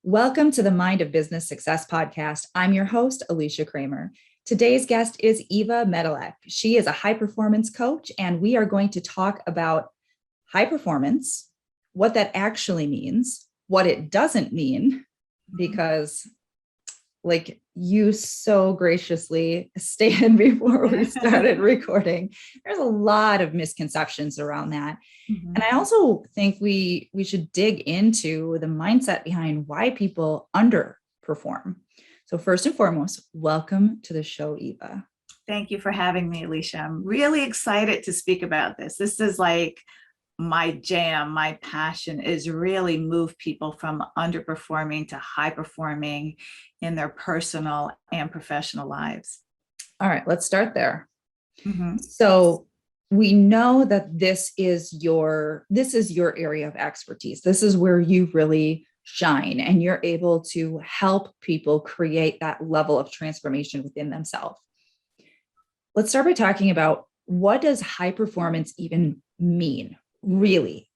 Welcome to the Mind of Business Success podcast. I'm your host, Alicia Kramer. Today's guest is Eva Medilek. She is a high performance coach, and we are going to talk about high performance, what that actually means, what it doesn't mean, because like you so graciously stated before we started recording, there's a lot of misconceptions around that. Mm-hmm. And I also think we should dig into the mindset behind why people underperform. So first and foremost, welcome to the show, Eva. Thank you for having me, Alicia. I'm really excited to speak about this. This is like my jam, my passion is really move people from underperforming to high performing in their personal and professional lives. All right, let's start there. Mm-hmm. So we know that this is your area of expertise. This is where you really shine, and you're able to help people create that level of transformation within themselves. Let's start by talking about, what does high performance even mean? Really?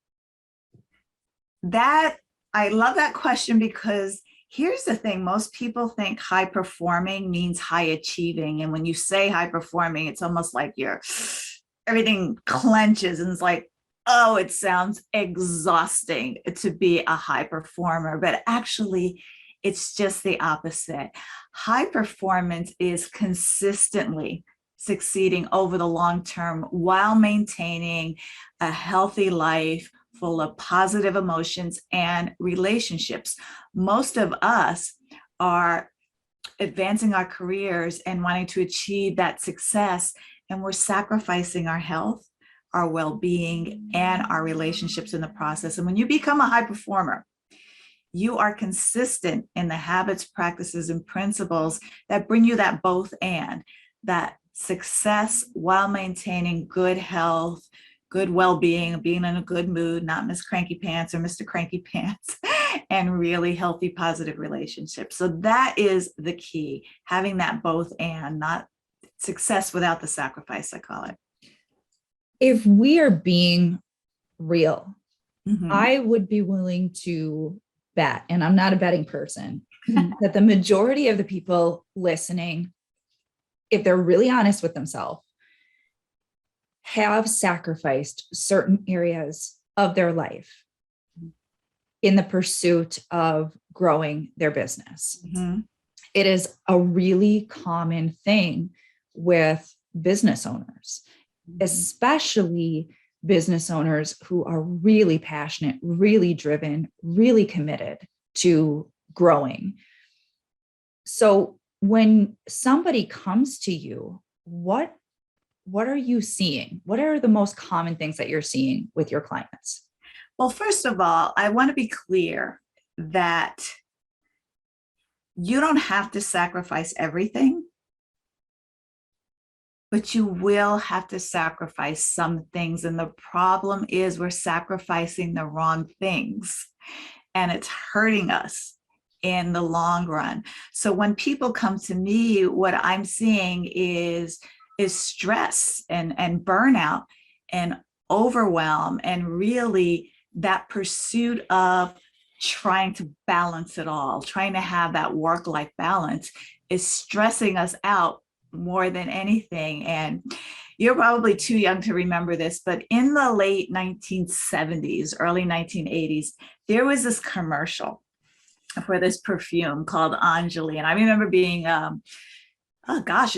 I love that question, because here's the thing. Most people think high performing means high achieving. And when you say high performing, it's almost like everything clenches and it's like, oh, it sounds exhausting to be a high performer. But actually, it's just the opposite. High performance is consistently succeeding over the long term while maintaining a healthy life full of positive emotions and relationships. Most of us are advancing our careers and wanting to achieve that success, and we're sacrificing our health, our well-being, and our relationships in the process. And when you become a high performer, you are consistent in the habits, practices, and principles that bring you that both and, that success while maintaining good health, good well-being, being in a good mood, not Miss Cranky Pants or Mr. Cranky Pants, and really healthy, positive relationships. So that is the key, having that both and, not success without the sacrifice, I call it. If we are being real, mm-hmm. I would be willing to bet, and I'm not a betting person, that the majority of the people listening, if they're really honest with themselves, have sacrificed certain areas of their life in the pursuit of growing their business. Mm-hmm. It is a really common thing with business owners, especially business owners who are really passionate, really driven, really committed to growing. So when somebody comes to you, what are you seeing? What are the most common things that you're seeing with your clients? Well, first of all, I want to be clear that you don't have to sacrifice everything, but you will have to sacrifice some things. And the problem is we're sacrificing the wrong things, and it's hurting us in the long run. So when people come to me, what I'm seeing is stress and burnout and overwhelm, and really that pursuit of trying to balance it all, trying to have that work-life balance is stressing us out more than anything. And you're probably too young to remember this, but in the late 1970s, early 1980s, there was this commercial for this perfume called Anjali. And I remember being, a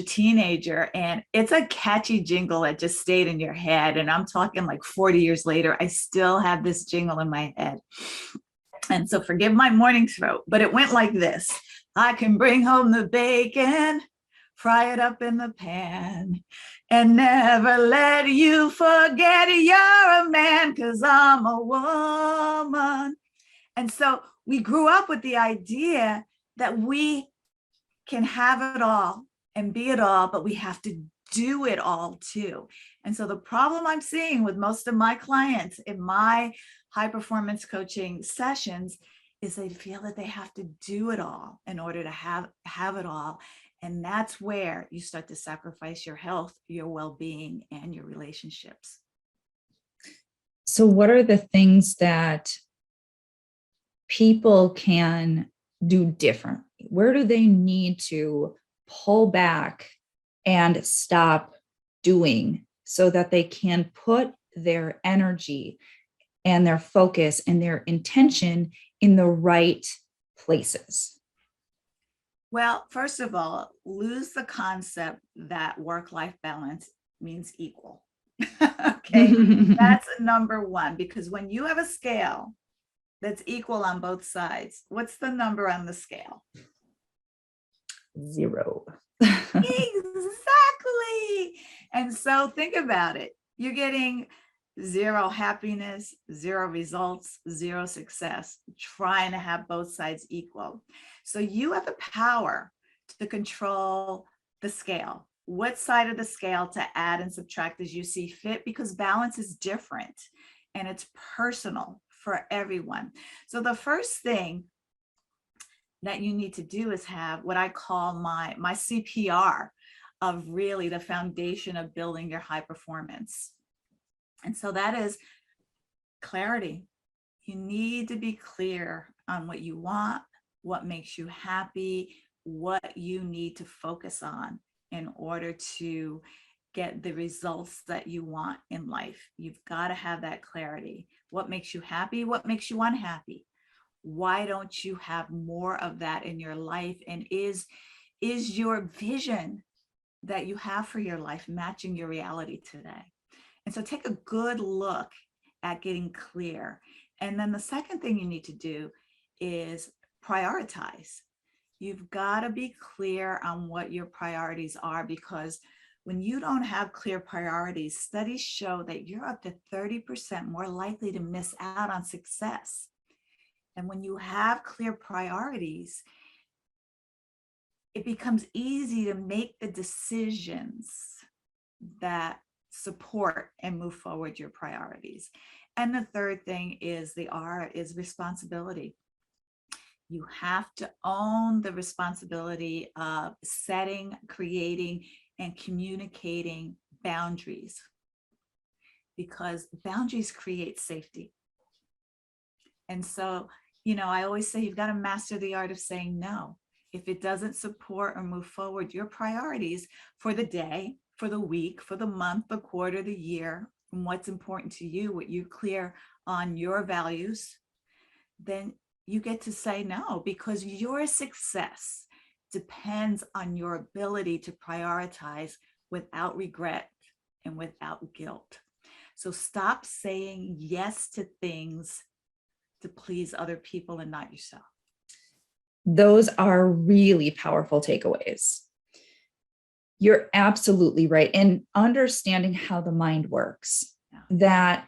teenager, and it's a catchy jingle that just stayed in your head. And I'm talking like 40 years later, I still have this jingle in my head. And so forgive my morning throat, but it went like this: I can bring home the bacon, fry it up in the pan, and never let you forget you're a man, 'cause I'm a woman. And so we grew up with the idea that we can have it all and be it all, but we have to do it all too. And so the problem I'm seeing with most of my clients in my high performance coaching sessions is they feel that they have to do it all in order to have it all. And that's where you start to sacrifice your health, your well-being, and your relationships. So what are the things that people can do differently? Where do they need to pull back and stop doing so that they can put their energy and their focus and their intention in the right places? Well, first of all, lose the concept that work-life balance means equal. Okay, that's number one, because when you have a scale that's equal on both sides, what's the number on the scale? 0. Exactly. And so think about it. You're getting 0 happiness, 0 results, 0 success, trying to have both sides equal. So you have the power to control the scale, what side of the scale to add and subtract as you see fit, because balance is different and it's personal for everyone. So the first thing that you need to do is have what I call my CPR of really the foundation of building your high performance. And so that is clarity. You need to be clear on what you want, what makes you happy, what you need to focus on in order to get the results that you want in life. You've got to have that clarity. What makes you happy? What makes you unhappy? Why don't you have more of that in your life? And is your vision that you have for your life matching your reality today? And so take a good look at getting clear. And then the second thing you need to do is prioritize. You've got to be clear on what your priorities are, because when you don't have clear priorities, studies show that you're up to 30% more likely to miss out on success. And when you have clear priorities, it becomes easy to make the decisions that support and move forward your priorities. And the third thing is the R is responsibility. You have to own the responsibility of setting, creating, and communicating boundaries, because boundaries create safety. And so, I always say you've got to master the art of saying no. If it doesn't support or move forward your priorities for the day, for the week, for the month, the quarter, the year, and what's important to you, what you're clear on your values, then you get to say no, because your success depends on your ability to prioritize without regret and without guilt. So stop saying yes to things to please other people and not yourself. Those are really powerful takeaways. You're absolutely right. And understanding how the mind works, that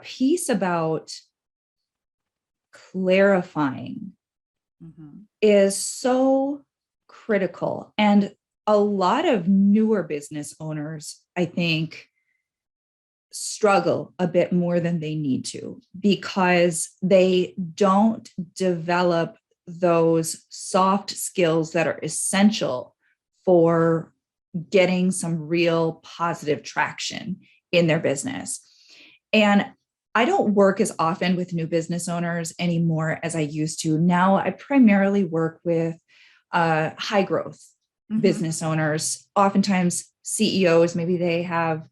piece about clarifying is so critical. And a lot of newer business owners, I think, struggle a bit more than they need to, because they don't develop those soft skills that are essential for getting some real positive traction in their business. And I don't work as often with new business owners anymore as I used to. Now I primarily work with high growth business owners, oftentimes CEOs. Maybe they have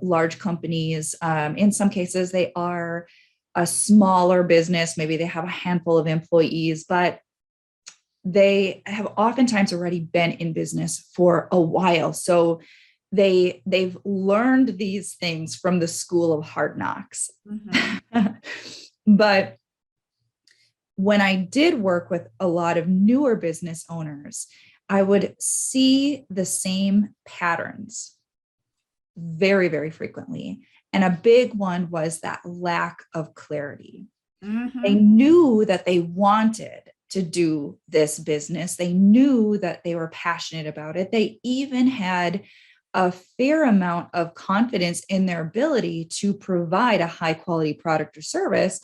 large companies. In some cases, they are a smaller business. Maybe they have a handful of employees, but they have oftentimes already been in business for a while. So they've learned these things from the school of hard knocks. But when I did work with a lot of newer business owners, I would see the same patterns very, very frequently. And a big one was that lack of clarity. They knew that they wanted to do this business. They knew that they were passionate about it. They even had a fair amount of confidence in their ability to provide a high quality product or service,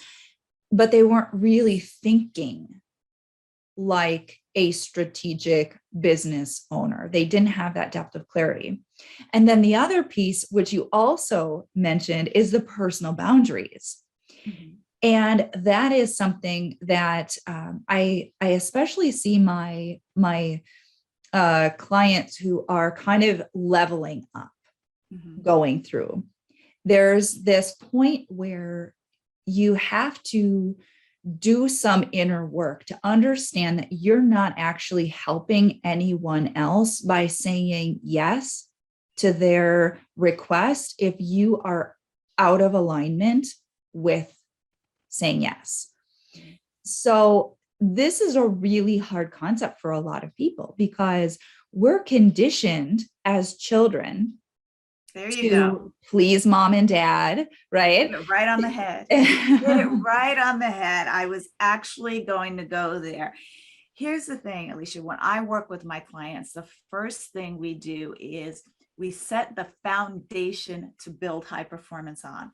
but they weren't really thinking like a strategic business owner. They didn't have that depth of clarity. And then the other piece, which you also mentioned, is the personal boundaries. And that is something that I especially see my clients who are kind of leveling up, going through. There's this point where you have to do some inner work to understand that you're not actually helping anyone else by saying yes to their request if you are out of alignment with saying yes. So this is a really hard concept for a lot of people because we're conditioned as children to please mom and dad, right? Right on the head. You hit it right on the head. I was actually going to go there. Here's the thing, Alicia, when I work with my clients, the first thing we do is we set the foundation to build high performance on.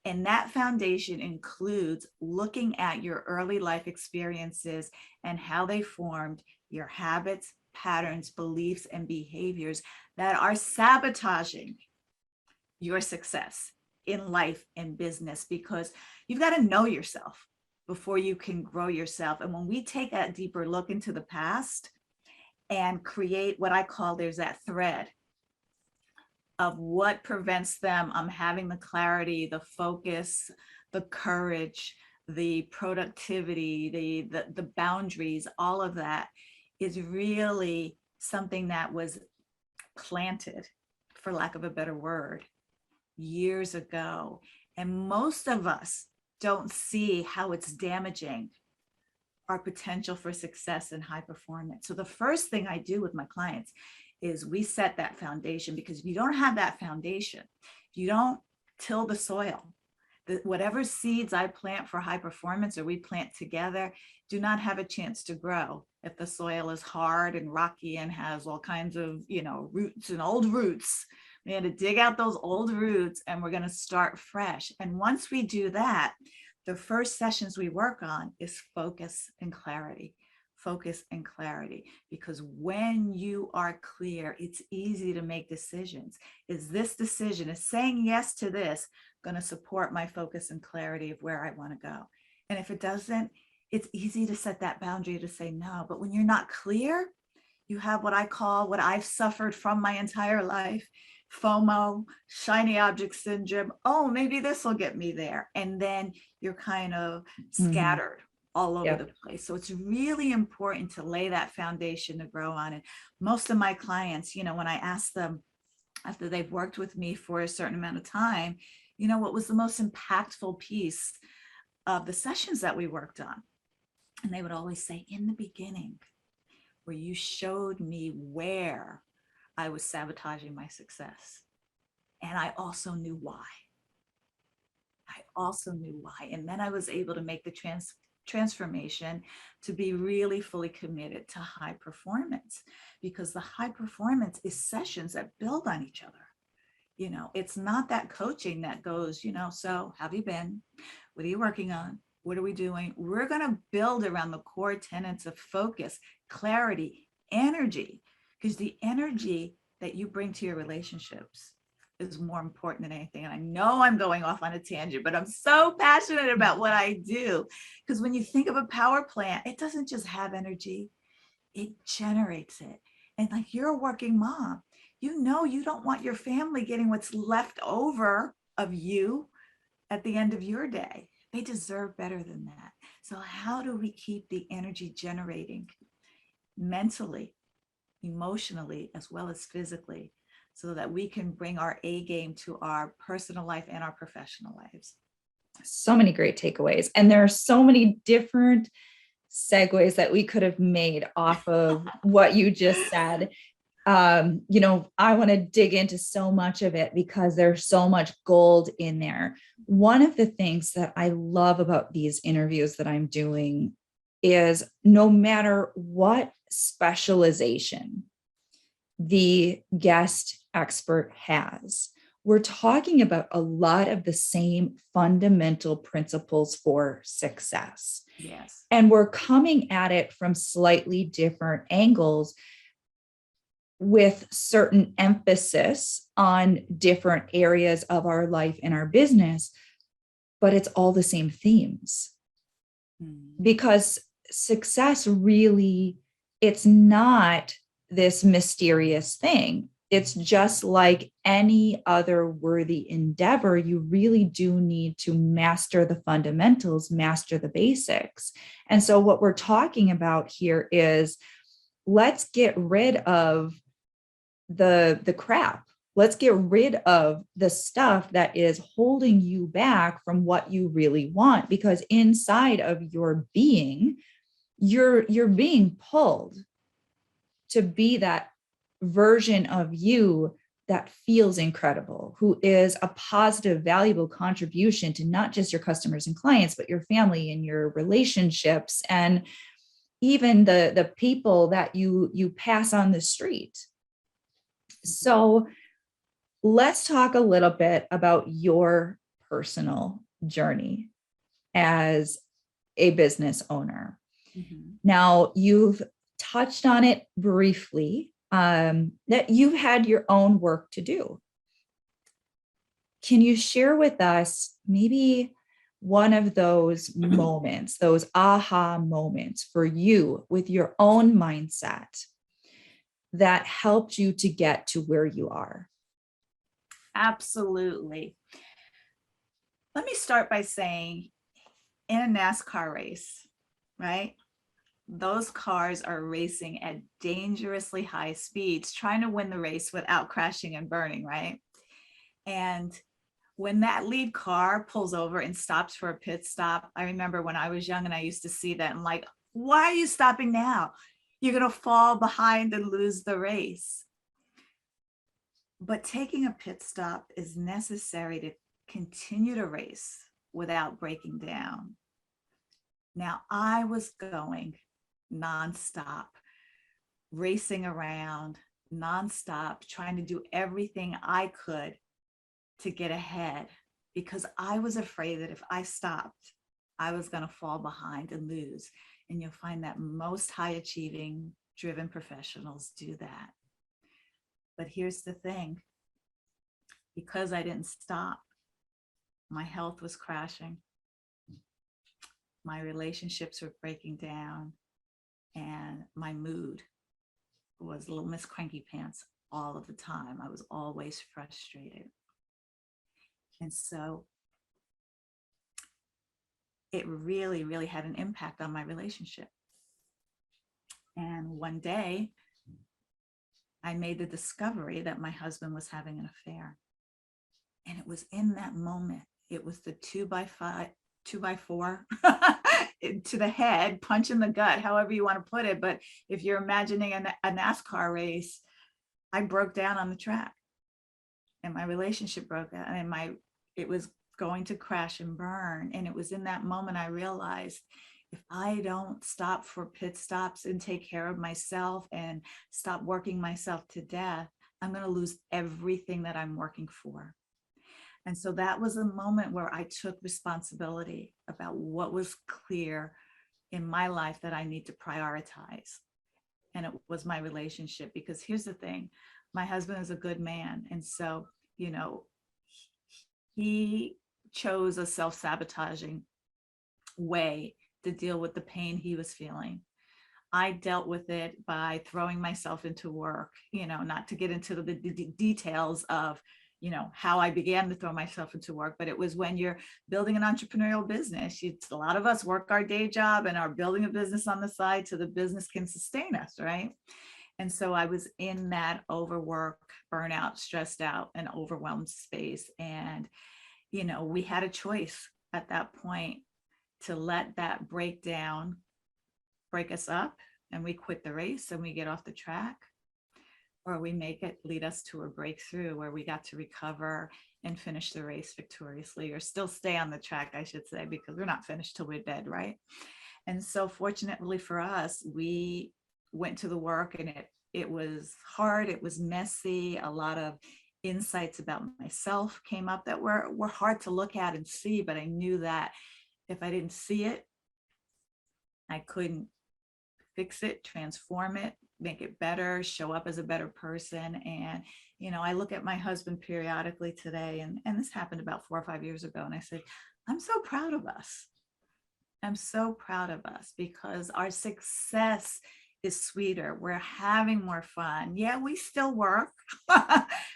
And that foundation includes looking at your early life experiences and how they formed your habits, patterns, beliefs, and behaviors that are sabotaging your success in life and business, because you've got to know yourself before you can grow yourself. And when we take that deeper look into the past and create what I call, there's that thread of what prevents them having the clarity, the focus, the courage, the productivity, the boundaries, all of that is really something that was planted, for lack of a better word, years ago. And most of us don't see how it's damaging our potential for success and high performance. So the first thing I do with my clients is we set that foundation, because if you don't have that foundation, if you don't till the soil, whatever seeds I plant for high performance or we plant together do not have a chance to grow if the soil is hard and rocky and has all kinds of, roots and old roots. We had to dig out those old roots and we're going to start fresh. And once we do that, the first sessions we work on is focus and clarity. Focus and clarity, because when you are clear, it's easy to make decisions. Is this decision, is saying yes to this going to support my focus and clarity of where I want to go? And if it doesn't, it's easy to set that boundary to say no. But when you're not clear, you have what I call, what I've suffered from my entire life, FOMO, shiny object syndrome. Oh, maybe this will get me there. And then you're kind of scattered all over the place. So it's really important to lay that foundation to grow on. And most of my clients, when I ask them after they've worked with me for a certain amount of time, what was the most impactful piece of the sessions that we worked on? And they would always say, in the beginning, where you showed me where I was sabotaging my success. And I also knew why. And then I was able to make the transformation to be really fully committed to high performance, because the high performance is sessions that build on each other. It's not that coaching that goes, so have you been? What are you working on? What are we doing? We're going to build around the core tenets of focus, clarity, energy, because the energy that you bring to your relationships is more important than anything. And I know I'm going off on a tangent, but I'm so passionate about what I do, because when you think of a power plant, it doesn't just have energy, it generates it. And like, you're a working mom, you don't want your family getting what's left over of you at the end of your day. They deserve better than that. So how do we keep the energy generating mentally, emotionally, as well as physically, so that we can bring our A game to our personal life and our professional lives? So many great takeaways. And there are so many different segues that we could have made off of what you just said. I want to dig into so much of it because there's so much gold in there. One of the things that I love about these interviews that I'm doing is no matter what specialization the guest expert has, we're talking about a lot of the same fundamental principles for success. Yes. And we're coming at it from slightly different angles, with certain emphasis on different areas of our life and our business. but it's all the same themes. Because success really, it's not this mysterious thing. It's just like any other worthy endeavor. You really do need to master the fundamentals, master the basics. And so what we're talking about here is, let's get rid of the crap. Let's get rid of the stuff that is holding you back from what you really want, because inside of your being, you're being pulled to be that version of you that feels incredible, who is a positive, valuable contribution to not just your customers and clients, but your family and your relationships, and even the people that you pass on the street. So let's talk a little bit about your personal journey as a business owner. Now, you've touched on it briefly, that you've had your own work to do. Can you share with us maybe one of those moments, those aha moments for you with your own mindset that helped you to get to where you are? Absolutely. Let me start by saying, in a NASCAR race, right? Those cars are racing at dangerously high speeds, trying to win the race without crashing and burning, right? And when that lead car pulls over and stops for a pit stop, I remember when I was young and I used to see that, and like, why are you stopping now? You're going to fall behind and lose the race. But taking a pit stop is necessary to continue to race without breaking down. Now, I was going nonstop, racing around nonstop, trying to do everything I could to get ahead, because I was afraid that if I stopped, I was going to fall behind and lose. And you'll find that most high achieving, driven professionals do that. But here's the thing, because I didn't stop, my health was crashing, my relationships were breaking down, and my mood was Little Miss Cranky Pants all of the time. I was always frustrated. And so it really, really had an impact on my relationship. And one day, I made the discovery that my husband was having an affair. And it was in that moment, it was the 2x5, 2x4 to the head, punch in the gut, however you want to put it. But if you're imagining a NASCAR race, I broke down on the track and my relationship broke down, and it was going to crash and burn. And it was in that moment I realized, if I don't stop for pit stops and take care of myself and stop working myself to death, I'm going to lose everything that I'm working for. And so that was a moment where I took responsibility about what was clear in my life that I need to prioritize. And it was my relationship, because here's the thing, my husband is a good man. And so, you know, he chose a self-sabotaging way to deal with the pain he was feeling. I dealt with it by throwing myself into work, you know, not to get into the details of, you know, how I began to throw myself into work, but it was when you're building an entrepreneurial business, a lot of us work our day job and are building a business on the side so the business can sustain us, right? And so I was in that overwork, burnout, stressed out, and overwhelmed space. And, you know, we had a choice at that point to let that breakdown break us up and we quit the race and we get off the track, or we make it lead us to a breakthrough where we got to recover and finish the race victoriously, or still stay on the track, I should say, because we're not finished till we're dead, right? And so fortunately for us, we went to the work, and it was hard, it was messy, a lot of insights about myself came up that were hard to look at and see, but I knew that if I didn't see it, I couldn't fix it, transform it, make it better, show up as a better person. And, I look at my husband periodically today, and this happened about 4 or 5 years ago. And I said, I'm so proud of us. I'm so proud of us because our success is sweeter. We're having more fun. Yeah, we still work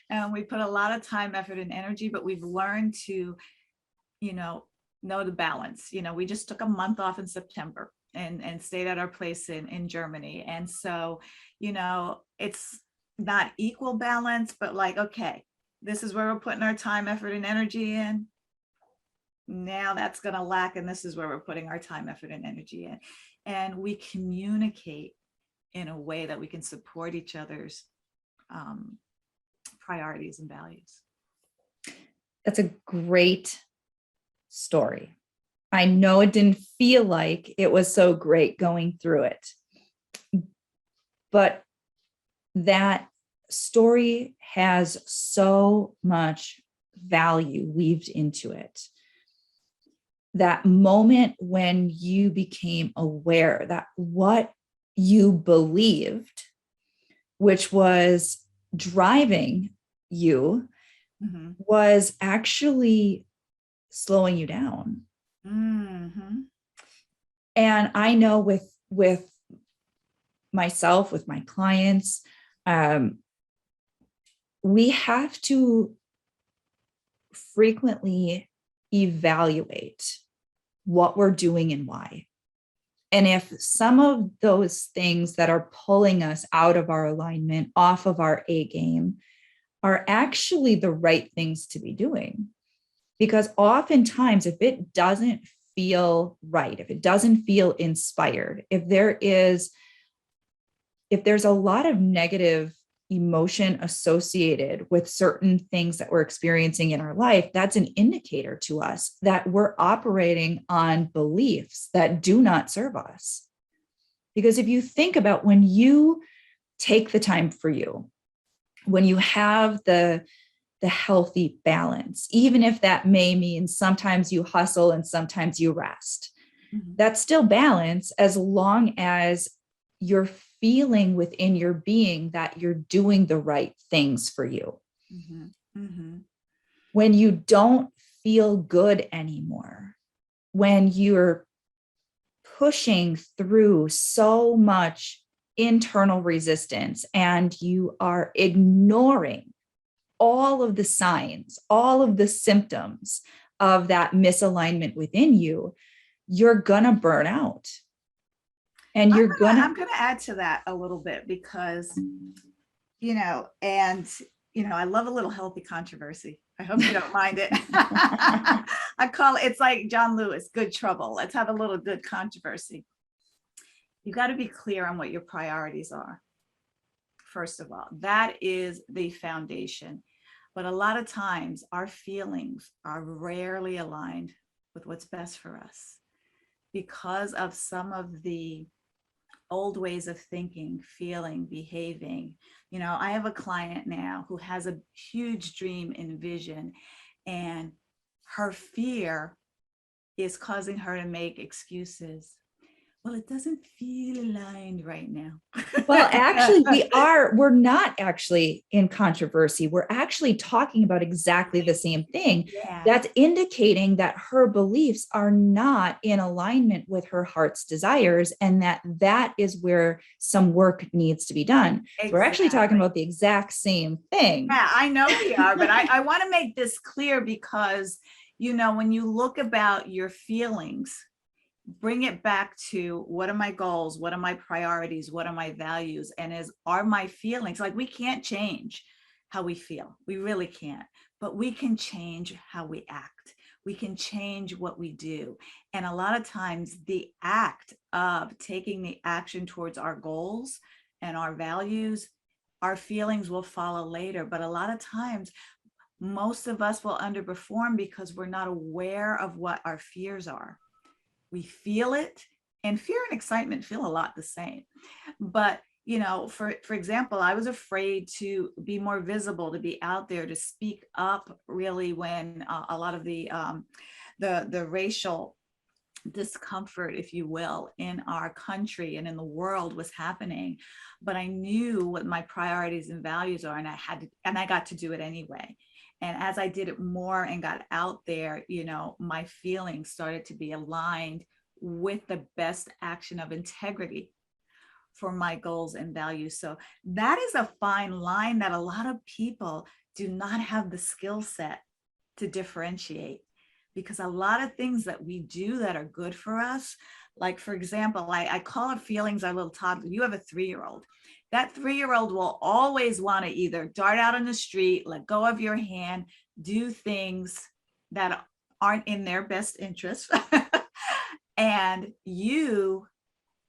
and we put a lot of time, effort, and energy, but we've learned to, know the balance. We just took a month off in September and stayed at our place in Germany. And so, it's not equal balance, but like, okay, this is where we're putting our time, effort, and energy in. Now that's going to lack, and this is where we're putting our time, effort, and energy in. And we communicate in a way that we can support each other's priorities and values. That's a great story. I know it didn't feel like it was so great going through it, but that story has so much value weaved into it. That moment when you became aware that what you believed, which was driving you, was actually slowing you down. And I know with myself, with my clients, we have to frequently evaluate what we're doing and why. And if some of those things that are pulling us out of our alignment, off of our A game, are actually the right things to be doing. Because oftentimes, if it doesn't feel right, if it doesn't feel inspired, if there's a lot of negative emotion associated with certain things that we're experiencing in our life, that's an indicator to us that we're operating on beliefs that do not serve us. Because if you think about when you take the time for you, when you have the healthy balance, even if that may mean sometimes you hustle and sometimes you rest, that's still balance as long as you're feeling within your being that you're doing the right things for you. When you don't feel good anymore, when you're pushing through so much internal resistance and you are ignoring all of the signs, all of the symptoms of that misalignment within you, you're gonna burn out. And I'm going to add to that a little bit because, I love a little healthy controversy. I hope you don't mind it. I call it's like John Lewis, good trouble. Let's have a little good controversy. You got to be clear on what your priorities are. First of all, that is the foundation. But a lot of times our feelings are rarely aligned with what's best for us because of some of the old ways of thinking, feeling, behaving. I have a client now who has a huge dream and vision, and her fear is causing her to make excuses. Well, it doesn't feel aligned right now. Well, actually, we're not actually in controversy. We're actually talking about exactly the same thing. Yeah. That's indicating that her beliefs are not in alignment with her heart's desires, and that is where some work needs to be done. Exactly. We're actually talking about the exact same thing. Yeah, I know we are, but I want to make this clear because, when you look about your feelings, bring it back to what are my goals, what are my priorities, what are my values, and are my feelings, like we can't change how we feel, we really can't, but we can change how we act, we can change what we do. And a lot of times the act of taking the action towards our goals and our values, our feelings will follow later. But a lot of times most of us will underperform because we're not aware of what our fears are. We feel it, and fear and excitement feel a lot the same. But, for example, I was afraid to be more visible, to be out there, to speak up really when a lot of the racial discomfort, if you will, in our country and in the world was happening. But I knew what my priorities and values are, and I got to do it anyway. And as I did it more and got out there, my feelings started to be aligned with the best action of integrity for my goals and values. So that is a fine line that a lot of people do not have the skill set to differentiate, because a lot of things that we do that are good for us, like for example, I call it feelings our little toddler. You have a 3-year-old. That 3-year-old will always want to either dart out on the street, let go of your hand, do things that aren't in their best interest. And you,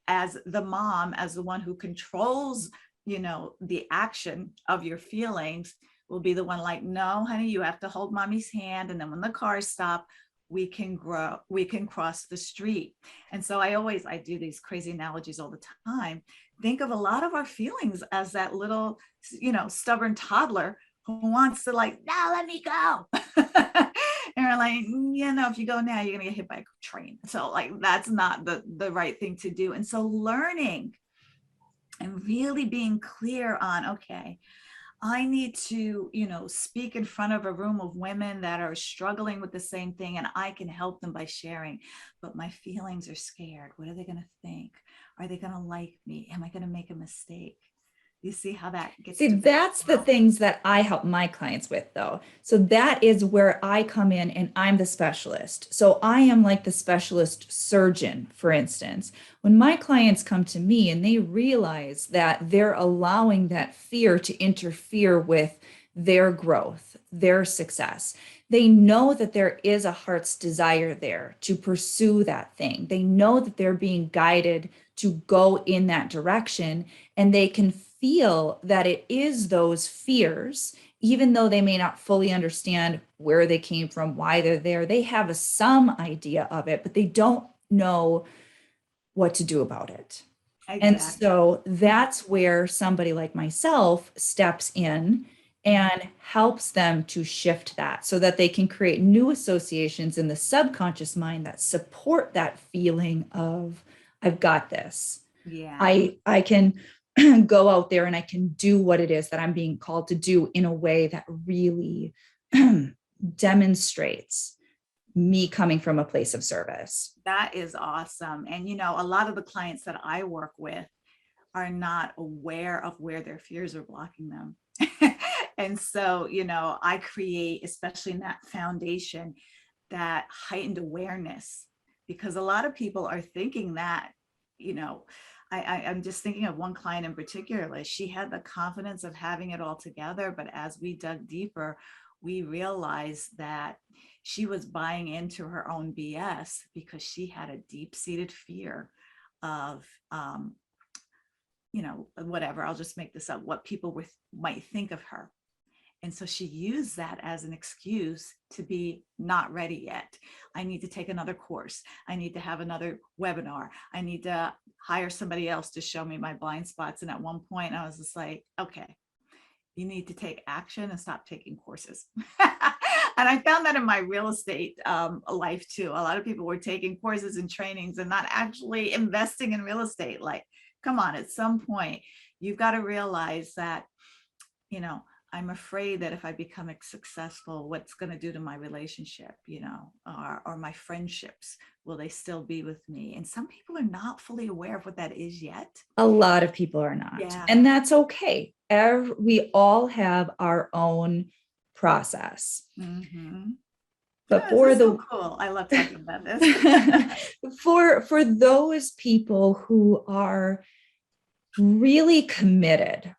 as the mom, as the one who controls, the action of your feelings, will be the one like, no, honey, you have to hold mommy's hand. And then when the cars stop, we can cross the street. And so I do these crazy analogies all the time. Think of a lot of our feelings as that little, stubborn toddler who wants to like, now let me go. And we're like, if you go now, you're going to get hit by a train. So like, that's not the right thing to do. And so learning and really being clear on, okay, I need to, speak in front of a room of women that are struggling with the same thing, and I can help them by sharing, but my feelings are scared. What are they going to think? Are they going to like me? Am I going to make a mistake? You see how that gets. See, that's the things that I help my clients with, though. So that is where I come in and I'm the specialist. So I am like the specialist surgeon, for instance. When my clients come to me and they realize that they're allowing that fear to interfere with their growth, their success, they know that there is a heart's desire there to pursue that thing. They know that they're being guided to go in that direction, and they can feel that it is those fears, even though they may not fully understand where they came from, why they're there. They have some idea of it, but they don't know what to do about it. Exactly. And so that's where somebody like myself steps in and helps them to shift that so that they can create new associations in the subconscious mind that support that feeling of, I've got this. Yeah. I can go out there and I can do what it is that I'm being called to do in a way that really demonstrates me coming from a place of service. That is awesome. And, a lot of the clients that I work with are not aware of where their fears are blocking them. And so, I create, especially in that foundation, that heightened awareness, because a lot of people are thinking that, I'm just thinking of one client in particular. She had the confidence of having it all together, but as we dug deeper, we realized that she was buying into her own BS because she had a deep-seated fear of, whatever, I'll just make this up, what people might think of her. And so she used that as an excuse to be not ready yet. I need to take another course. I need to have another webinar. I need to hire somebody else to show me my blind spots. And at one point I was just like, okay, you need to take action and stop taking courses. And I found that in my real estate life too. A lot of people were taking courses and trainings and not actually investing in real estate. Like, come on, at some point, you've got to realize that, I'm afraid that if I become successful, what's going to do to my relationship, or my friendships, will they still be with me? And some people are not fully aware of what that is yet. A lot of people are not. Yeah. And that's okay. We all have our own process. Mm-hmm. But so cool. I love talking about this. For those people who are really committed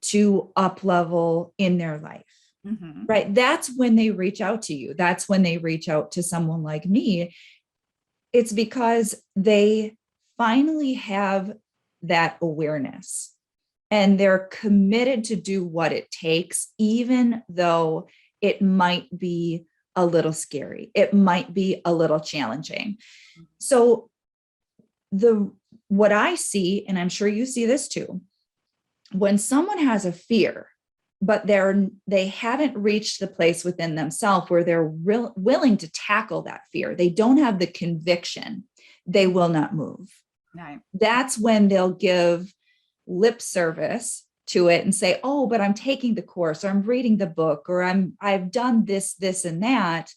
to up level in their life, mm-hmm. right? That's when they reach out to you. That's when they reach out to someone like me. It's because they finally have that awareness and they're committed to do what it takes, even though it might be a little scary. It might be a little challenging. So what I see, and I'm sure you see this too, when someone has a fear, but they haven't reached the place within themselves where they're willing to tackle that fear, they don't have the conviction they will not move. Right. That's when they'll give lip service to it and say, oh, but I'm taking the course, or I'm reading the book, or I've done this, and that.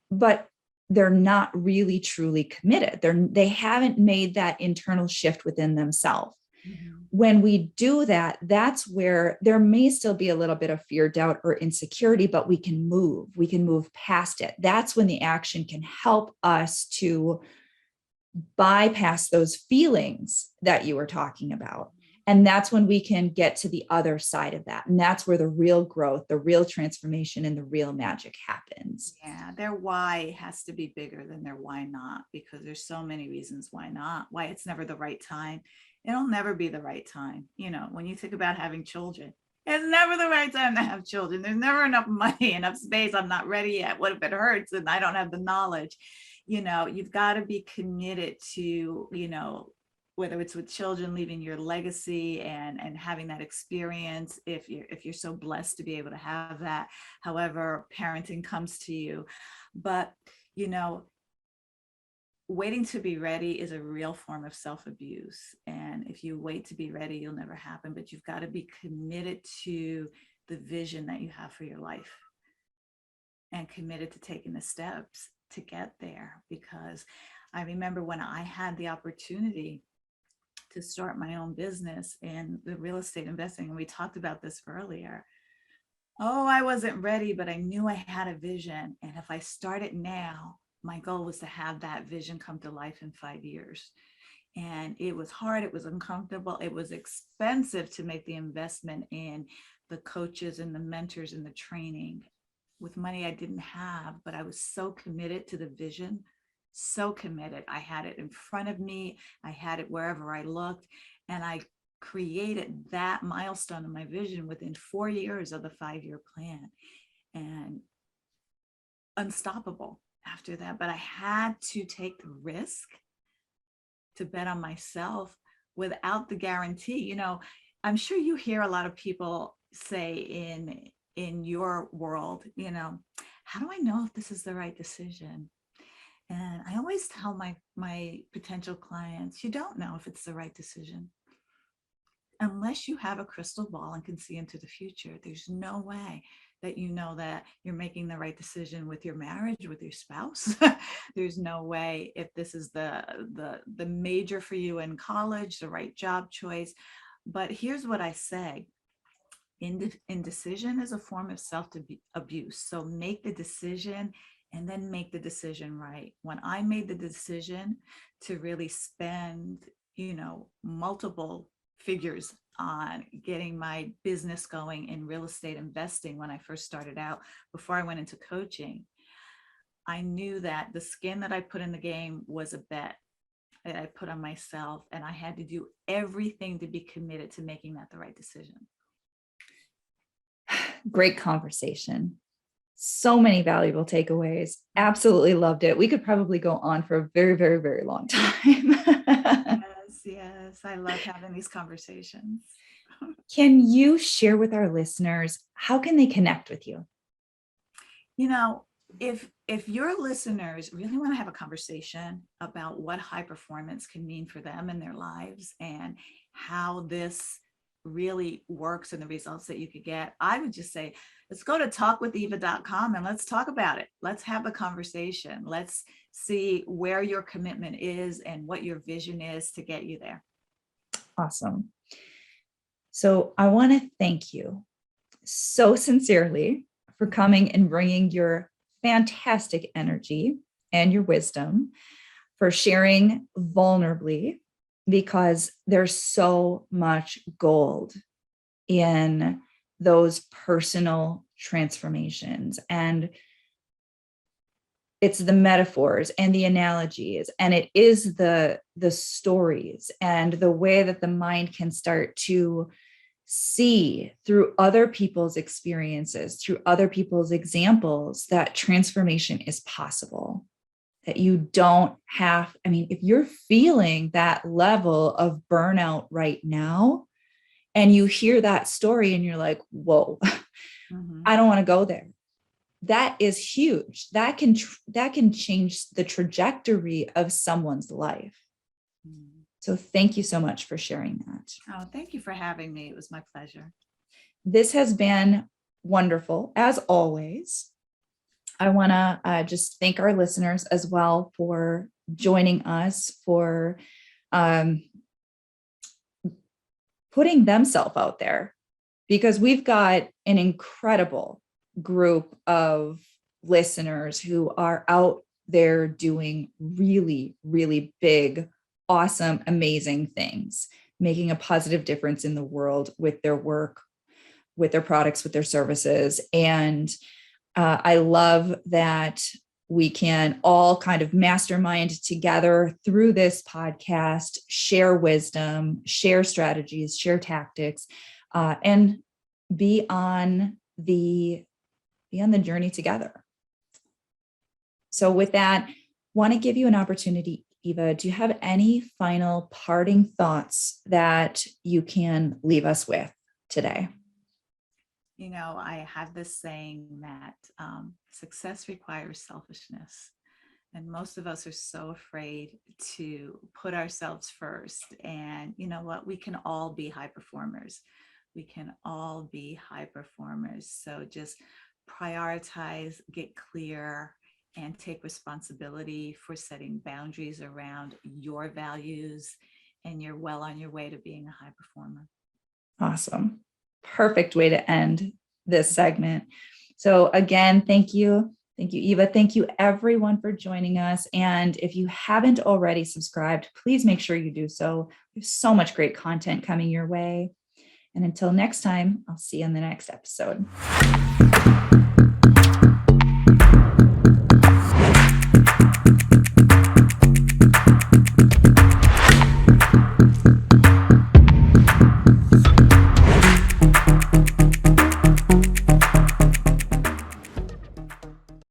But they're not really truly committed. They haven't made that internal shift within themselves. Mm-hmm. When we do that, that's where there may still be a little bit of fear, doubt, or insecurity, but we can move past it. That's when the action can help us to bypass those feelings that you were talking about. And that's when we can get to the other side of that. And that's where the real growth, the real transformation, and the real magic happens. Yeah, their why has to be bigger than their why not, because there's so many reasons why not, why it's never the right time. It'll never be the right time. You know, when you think about having children, it's never the right time to have children. There's never enough money, enough space. I'm not ready yet. What if it hurts and I don't have the knowledge? You know, you've got to be committed to, you know, whether it's with children, leaving your legacy and having that experience, if you're so blessed to be able to have that, however parenting comes to you. But, you know, waiting to be ready is a real form of self-abuse. And if you wait to be ready, you'll never happen. But you've got to be committed to the vision that you have for your life and committed to taking the steps to get there. Because I remember when I had the opportunity to start my own business in the real estate investing, and we talked about this earlier. Oh, I wasn't ready, but I knew I had a vision. And if I started now, my goal was to have that vision come to life in 5 years. And it was hard. It was uncomfortable. It was expensive to make the investment in the coaches and the mentors and the training with money I didn't have, but I was so committed to the vision, so committed. I had it in front of me. I had it wherever I looked, and I created that milestone in my vision within 4 years of the 5-year plan, and unstoppable after that. But I had to take the risk to bet on myself without the guarantee. You know, I'm sure you hear a lot of people say in your world, you know, how do I know if this is the right decision? And I always tell my potential clients, you don't know if it's the right decision unless you have a crystal ball and can see into the future. There's no way that you know that you're making the right decision with your marriage, with your spouse. There's no way if this is the major for you in college, the right job choice. But here's what I say. Indecision is a form of self-abuse. So make the decision and then make the decision right. When I made the decision to really spend, you know, multiple figures on getting my business going in real estate investing when I first started out, before I went into coaching, I knew that the skin that I put in the game was a bet that I put on myself, and I had to do everything to be committed to making that the right decision. Great conversation. So many valuable takeaways. Absolutely loved it. We could probably go on for a very, very, very long time. Yes. I love having these conversations. Can you share with our listeners, how can they connect with you? You know, if your listeners really want to have a conversation about what high performance can mean for them in their lives and how this really works and the results that you could get, I would just say, let's go to talkwitheva.com and let's talk about it. Let's have a conversation. Let's see where your commitment is and what your vision is to get you there. Awesome. So I want to thank you so sincerely for coming and bringing your fantastic energy and your wisdom, for sharing vulnerably, because there's so much gold in those personal transformations. And it's the metaphors and the analogies, and it is the stories and the way that the mind can start to see through other people's experiences, through other people's examples, that transformation is possible. That you don't have, I mean, if you're feeling that level of burnout right now, and you hear that story and you're like, whoa, I don't want to go there. that is huge. That can change the trajectory of someone's life. So thank you so much for sharing that. Oh, thank you for having me. It was my pleasure. This has been wonderful, as always. I want to just thank our listeners as well for joining us, for putting themselves out there, because we've got an incredible group of listeners who are out there doing really, really big, awesome, amazing things, making a positive difference in the world with their work, with their products, with their services. And I love that we can all kind of mastermind together through this podcast, share wisdom, share strategies, share tactics, and be on the journey together. So with that, want to give you an opportunity, Eva. Do you have any final parting thoughts that you can leave us with today? You know, I have this saying that success requires selfishness. And most of us are so afraid to put ourselves first. And you know what? We can all be high performers. We can all be high performers. So just prioritize, get clear, and take responsibility for setting boundaries around your values. And you're well on your way to being a high performer. Awesome. Perfect way to end this segment. So again, thank you. Thank you, Eva. Thank you, everyone, for joining us. And if you haven't already subscribed, please make sure you do so. There's so much great content coming your way. And until next time, I'll see you in the next episode.